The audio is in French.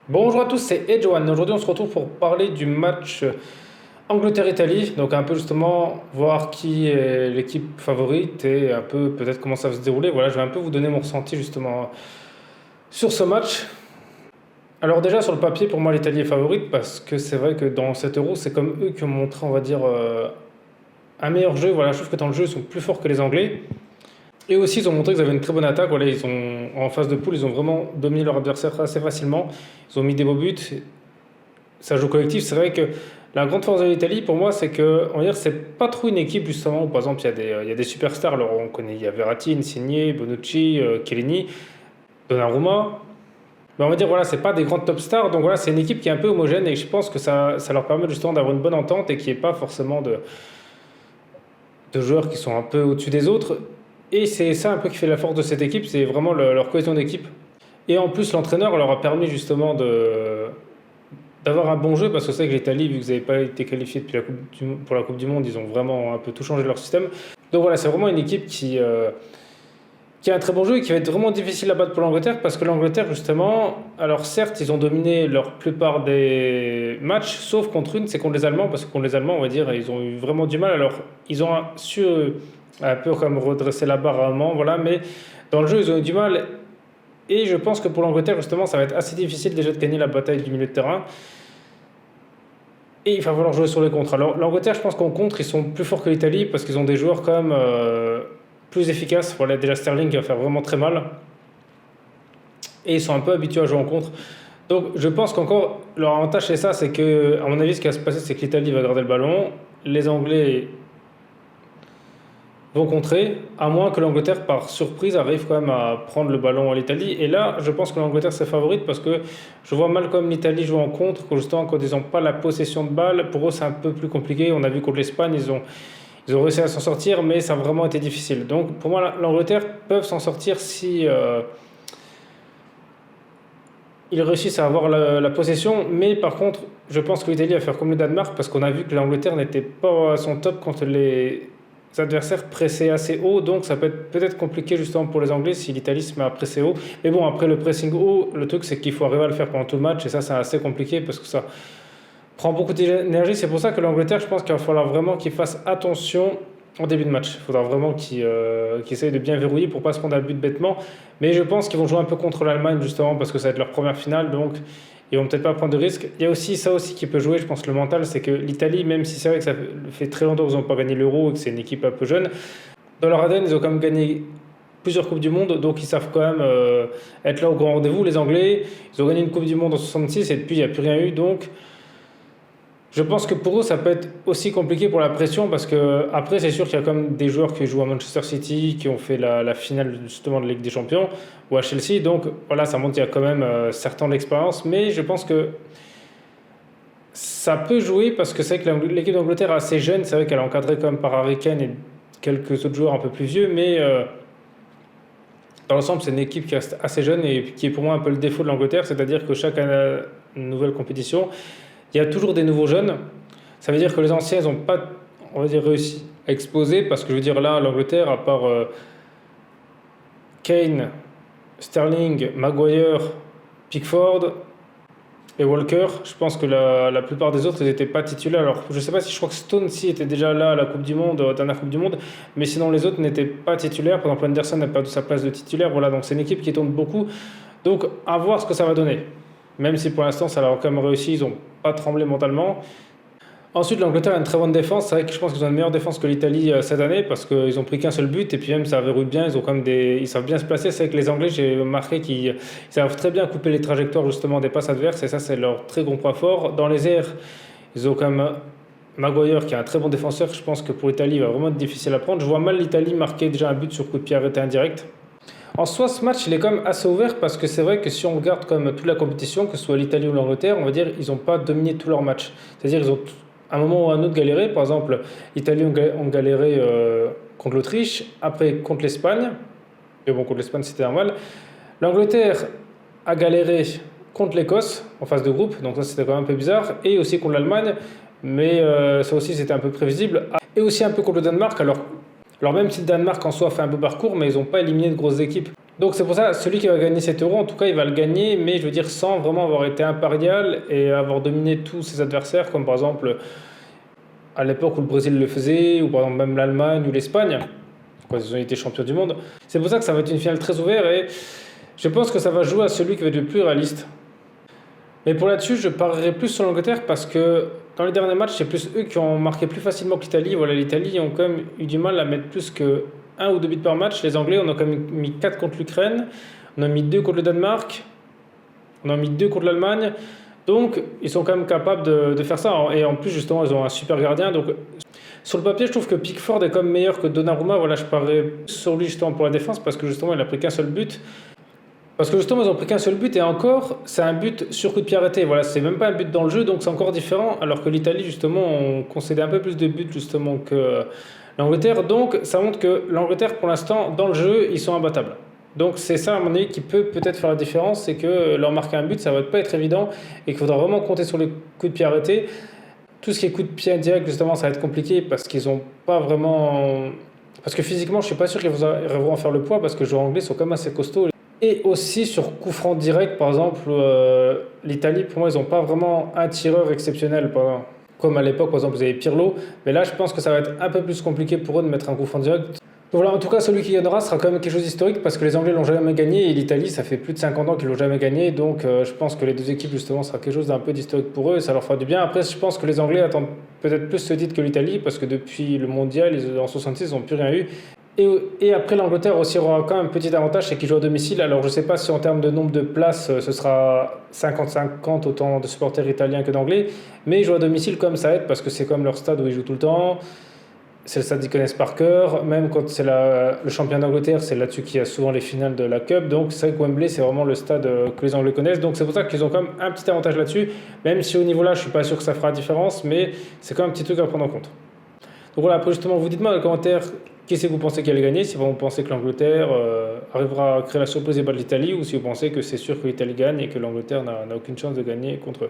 Bonjour à tous, c'est Edjoan. Aujourd'hui, on se retrouve pour parler du match Angleterre-Italie. Donc, un peu justement voir qui est l'équipe favorite et un peu peut-être comment ça va se dérouler. Voilà, je vais un peu vous donner mon ressenti justement sur ce match. Alors, déjà, sur le papier, pour moi, l'Italie est favorite parce que c'est vrai que dans cet euro, c'est comme eux qui ont montré, on va dire, un meilleur jeu. Voilà, je trouve que dans le jeu, ils sont plus forts que les Anglais. Et aussi, ils ont montré qu'ils avaient une très bonne attaque. Voilà, en phase de poule, ils ont vraiment dominé leur adversaire assez facilement. Ils ont mis des beaux buts. Ça joue collectif. C'est vrai que la grande force de l'Italie, pour moi, c'est que, on va dire, c'est pas trop une équipe, justement, où, par exemple, il y a des superstars. Alors, on connaît, il y a Verratti, Insigne, Bonucci, Chiellini, Donnarumma. Mais on va dire, voilà, c'est pas des grandes top stars. Donc, voilà, c'est une équipe qui est un peu homogène et je pense que ça leur permet, justement, d'avoir une bonne entente et qu'il n'y ait pas forcément de joueurs qui sont un peu au-dessus des autres. Et c'est ça un peu qui fait la force de cette équipe, c'est vraiment leur cohésion d'équipe. Et en plus, l'entraîneur leur a permis justement d'avoir un bon jeu parce que c'est vrai que l'Italie, vu qu'ils n'avaient pas été qualifiés depuis pour la Coupe du Monde, ils ont vraiment un peu tout changé de leur système. Donc voilà, c'est vraiment une équipe qui a un très bon jeu et qui va être vraiment difficile à battre pour l'Angleterre parce que l'Angleterre, justement, alors certes, ils ont dominé leur plupart des matchs, sauf contre une, c'est contre les Allemands, parce que contre les Allemands, on va dire, ils ont eu vraiment du mal. Alors, ils ont su un peu comme redresser la barre à un moment, voilà, mais dans le jeu, ils ont eu du mal. Et je pense que pour l'Angleterre, justement, ça va être assez difficile déjà de gagner la bataille du milieu de terrain. Et il va falloir jouer sur les contres. Alors l'Angleterre, je pense qu'en contre, ils sont plus forts que l'Italie parce qu'ils ont des joueurs quand même plus efficaces. Voilà, déjà Sterling qui va faire vraiment très mal. Et ils sont un peu habitués à jouer en contre. Donc je pense qu'encore, leur avantage c'est ça, c'est que, à mon avis, ce qui va se passer, c'est que l'Italie va garder le ballon. Les Anglais vont contrer, à moins que l'Angleterre, par surprise, arrive quand même à prendre le ballon à l'Italie. Et là, je pense que l'Angleterre c'est favorite parce que je vois mal comme l'Italie joue en contre, que justement, quand ils n'ont pas la possession de balle, pour eux c'est un peu plus compliqué. On a vu contre l'Espagne, ils ont réussi à s'en sortir, mais ça a vraiment été difficile. Donc pour moi, l'Angleterre peuvent s'en sortir si ils réussissent à avoir la possession. Mais par contre, je pense que l'Italie va faire comme le Danemark parce qu'on a vu que l'Angleterre n'était pas à son top contre les adversaires pressés assez haut, donc ça peut être peut-être compliqué justement pour les Anglais si l'Italie se met à presser haut. Mais bon, après le pressing haut, le truc c'est qu'il faut arriver à le faire pendant tout le match et ça c'est assez compliqué parce que ça prend beaucoup d'énergie. C'est pour ça que l'Angleterre, je pense qu'il va falloir vraiment qu'ils fassent attention en début de match. Il faudra vraiment qu'ils essayent de bien verrouiller pour pas se prendre un but bêtement. Mais je pense qu'ils vont jouer un peu contre l'Allemagne justement parce que ça va être leur première finale, donc ils vont peut-être pas prendre de risques. Il y a aussi ça aussi qui peut jouer, je pense, le mental, c'est que l'Italie, même si c'est vrai que ça fait très longtemps qu'ils n'ont pas gagné l'Euro et que c'est une équipe un peu jeune, dans leur ADN, ils ont quand même gagné plusieurs Coupes du Monde, donc ils savent quand même être là au grand rendez-vous. Les Anglais, ils ont gagné une Coupe du Monde en 66 et depuis il n'y a plus rien eu, donc je pense que pour eux, ça peut être aussi compliqué pour la pression parce que après, c'est sûr qu'il y a quand même des joueurs qui jouent à Manchester City, qui ont fait la finale justement de Ligue des Champions ou à Chelsea. Donc voilà, ça montre qu'il y a quand même certains d'expérience. Mais je pense que ça peut jouer parce que c'est vrai que l'équipe d'Angleterre est assez jeune. C'est vrai qu'elle est encadrée quand même par Harry Kane et quelques autres joueurs un peu plus vieux. Mais dans l'ensemble, c'est une équipe qui reste assez jeune et qui est pour moi un peu le défaut de l'Angleterre. C'est-à-dire que chaque nouvelle compétition, il y a toujours des nouveaux jeunes. Ça veut dire que les anciens, ils n'ont pas, on va dire, réussi à exploser parce que je veux dire là, l'Angleterre, à part Kane, Sterling, Maguire, Pickford et Walker, je pense que la plupart des autres, ils n'étaient pas titulaires. Alors, je ne sais pas si je crois que Stone, si, était déjà là à la Coupe du Monde, dernière Coupe du Monde, mais sinon les autres n'étaient pas titulaires. Par exemple, Anderson n'a pas perdu sa place de titulaire. Voilà, donc c'est une équipe qui tourne beaucoup. Donc, à voir ce que ça va donner. Même si pour l'instant, ça leur a quand même réussi, ils n'ont pas tremblé mentalement. Ensuite, l'Angleterre a une très bonne défense. C'est vrai que je pense qu'ils ont une meilleure défense que l'Italie cette année parce qu'ils ont pris qu'un seul but et puis même ça verrouille bien. Ils ont quand même ils savent bien se placer. C'est vrai que les Anglais, j'ai remarqué qu'ils savent très bien couper les trajectoires justement des passes adverses et ça, c'est leur très gros point fort. Dans les airs, ils ont quand même Maguire qui est un très bon défenseur. Je pense que pour l'Italie, il va vraiment être difficile à prendre. Je vois mal l'Italie marquer déjà un but sur coup de pied arrêté indirect. En soi, ce match, il est quand même assez ouvert parce que c'est vrai que si on regarde comme toute la compétition, que ce soit l'Italie ou l'Angleterre, on va dire ils n'ont pas dominé tout leur match. C'est-à-dire ils ont à un moment ou à un autre galéré. Par exemple, l'Italie ont galéré contre l'Autriche, après contre l'Espagne. Mais bon, contre l'Espagne, c'était normal. L'Angleterre a galéré contre l'Écosse en phase de groupe, donc ça c'était quand même un peu bizarre, et aussi contre l'Allemagne, mais ça aussi c'était un peu prévisible. Et aussi un peu contre le Danemark, alors même si le Danemark en soi fait un beau parcours, mais ils n'ont pas éliminé de grosses équipes. Donc c'est pour ça, celui qui va gagner cet euro, en tout cas, il va le gagner, mais je veux dire sans vraiment avoir été impérial et avoir dominé tous ses adversaires, comme par exemple à l'époque où le Brésil le faisait, ou par exemple même l'Allemagne ou l'Espagne, quand ils ont été champions du monde. C'est pour ça que ça va être une finale très ouverte et je pense que ça va jouer à celui qui va être le plus réaliste. Mais pour là-dessus, je parierais plus sur l'Angleterre parce que dans les derniers matchs, c'est plus eux qui ont marqué plus facilement que l'Italie. Voilà, l'Italie ont quand même eu du mal à mettre plus que un ou deux buts par match. Les Anglais, on a quand même mis 4 contre l'Ukraine, on a mis 2 contre le Danemark, on a mis 2 contre l'Allemagne. Donc, ils sont quand même capables de faire ça. Et en plus, justement, ils ont un super gardien. Donc, sur le papier, je trouve que Pickford est quand même meilleur que Donnarumma. Voilà, je parierais sur lui justement pour la défense parce que justement, il a pris qu'un seul but. Parce que justement, ils ont pris qu'un seul but et encore, c'est un but sur coup de pied arrêté. Voilà, c'est même pas un but dans le jeu, donc c'est encore différent. Alors que l'Italie, justement, ont concédé un peu plus de buts justement que l'Angleterre. Donc ça montre que l'Angleterre, pour l'instant, dans le jeu, ils sont imbattables. Donc c'est ça, à mon avis, qui peut peut-être faire la différence, c'est que leur marquer un but, ça va pas être évident et qu'il faudra vraiment compter sur les coups de pied arrêtés. Tout ce qui est coup de pied indirect, justement, ça va être compliqué parce qu'ils ont pas vraiment. Parce que physiquement, je suis pas sûr qu'ils arriveront à faire le poids parce que les joueurs anglais sont quand même assez costauds. Et aussi sur coup franc direct, par exemple, l'Italie, pour moi, ils n'ont pas vraiment un tireur exceptionnel. Comme à l'époque, par exemple, vous avez Pirlo. Mais là, je pense que ça va être un peu plus compliqué pour eux de mettre un coup franc direct. Donc voilà, en tout cas, celui qui gagnera sera quand même quelque chose d'historique parce que les Anglais l'ont jamais gagné et l'Italie, ça fait plus de 50 ans qu'ils l'ont jamais gagné. Donc je pense que les deux équipes, justement, sera quelque chose d'un peu d'historique pour eux et ça leur fera du bien. Après, je pense que les Anglais attendent peut-être plus ce titre que l'Italie parce que depuis le mondial, en 66, ils n'ont plus rien eu. Et après, l'Angleterre aussi aura quand même un petit avantage, c'est qu'ils jouent à domicile. Alors, je ne sais pas si en termes de nombre de places, ce sera 50-50, autant de supporters italiens que d'anglais. Mais ils jouent à domicile comme ça aide, parce que c'est comme leur stade où ils jouent tout le temps. C'est le stade qu'ils connaissent par cœur. Même quand c'est le championnat d'Angleterre, c'est là-dessus qu'il y a souvent les finales de la Cup. Donc, c'est vrai que Wembley, c'est vraiment le stade que les Anglais connaissent. Donc, c'est pour ça qu'ils ont quand même un petit avantage là-dessus. Même si au niveau-là, je ne suis pas sûr que ça fera la différence, mais c'est quand même un petit truc à prendre en compte. Donc voilà, après justement, vous dites-moi dans les commentaires qui c'est que vous pensez qu'elle allait gagner, si vous pensez que l'Angleterre arrivera à créer la surprise et battre l'Italie, ou si vous pensez que c'est sûr que l'Italie gagne et que l'Angleterre n'a aucune chance de gagner contre eux.